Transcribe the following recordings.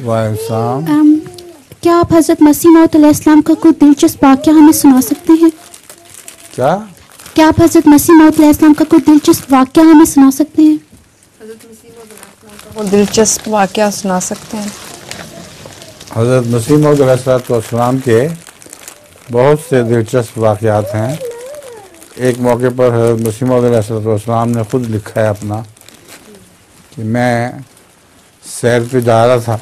वालेकुम। क्या आप हज़रत मसीह मौऊद अलैहिस्सलाम का कोई दिलचस्प वाक़या हमें सुना सकते हैं? क्या आप हज़रत मसीह मौऊद अलैहिस्सलाम का कोई दिलचस्प वाक़या हमें सुना सकते हैं? वो दिलचस्प वाक़या सुना सकते हैं। हज़रत मसीह मौऊद अलैहिस्सलाम के बहुत से दिलचस्प वाक़यात हैं। एक मौके पर हज़रत मसीह मौऊद अलैहिस्सलाम ने ख़ुद लिखा है अपना कि मैं सैर पे जा रहा था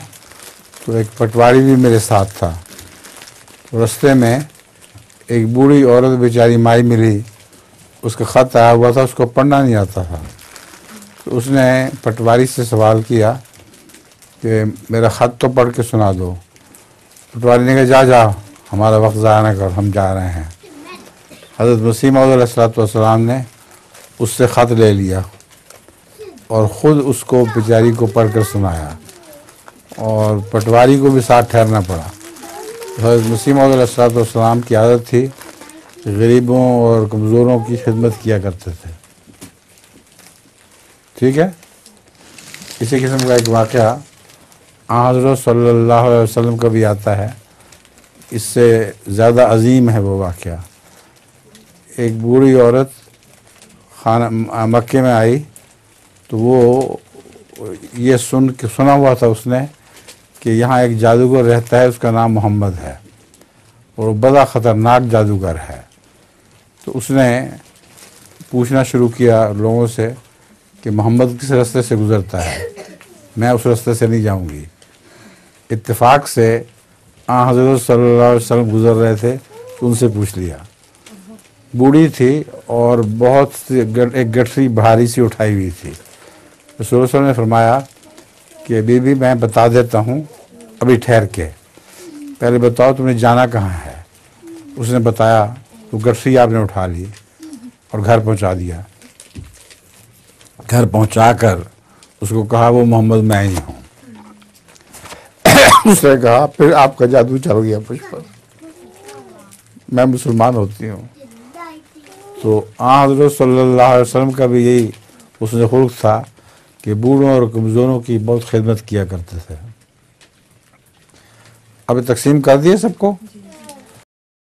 तो एक पटवारी भी मेरे साथ था। तो रास्ते में एक बूढ़ी औरत बेचारी माई मिली, उसका ख़त आया हुआ था, उसको पढ़ना नहीं आता था। तो उसने पटवारी से सवाल किया कि मेरा ख़त तो पढ़ के सुना दो। पटवारी ने कहा जा हमारा वक्त ज़ाया ना कर, हम जा रहे हैं। हज़रत मसीह मौऊद अलैहिस्सलाम ने उससे ख़त ले लिया और ख़ुद उसको बेचारी को पढ़ कर सुनाया और पटवारी को भी साथ ठहरना पड़ा। हज़रत मसीह मौऊद अलैहिस्सलाम की आदत थी कि गरीबों और कमज़ोरों की खिदमत किया करते थे। ठीक है, इसी किस्म का एक वाक़या हज़रत सल्लल्लाहु अलैहि वसल्लम का भी आता है, इससे ज़्यादा अजीम है वो वाक़या। एक बूढ़ी औरत मक्के में आई तो वो ये सुना हुआ था उसने कि यहाँ एक जादूगर रहता है, उसका नाम मोहम्मद है और वो बड़ा ख़तरनाक जादूगर है। तो उसने पूछना शुरू किया लोगों से कि मोहम्मद किस रास्ते से गुज़रता है, मैं उस रास्ते से नहीं जाऊंगी। इत्तेफाक से हज़रत सल्लल्लाहु अलैहि वसल्लम गुज़र रहे थे तो उनसे पूछ लिया। बूढ़ी थी और बहुत एक गठरी भारी सी उठाई हुई थी। रसूल सल्लल्लाहु अलैहि वसल्लम ने फरमाया कि बीबी मैं बता देता हूँ, अभी ठहर के, पहले बताओ तुमने जाना कहाँ है। उसने बताया तो गठरी आपने उठा ली और घर पहुँचा दिया। घर पहुँचा कर उसको कहा वो मोहम्मद मैं ही हूँ। उसने कहा फिर आपका जादू चल गया मुझ पर, मैं मुसलमान होती हूँ। तो हज़रत सल्लल्लाहु अलैहि वसल्लम का भी यही उसने खुल्क था कि बूढ़ों और कमज़ोरों की बहुत खिदमत किया करते थे। अब तकसीम कर दिए सबको।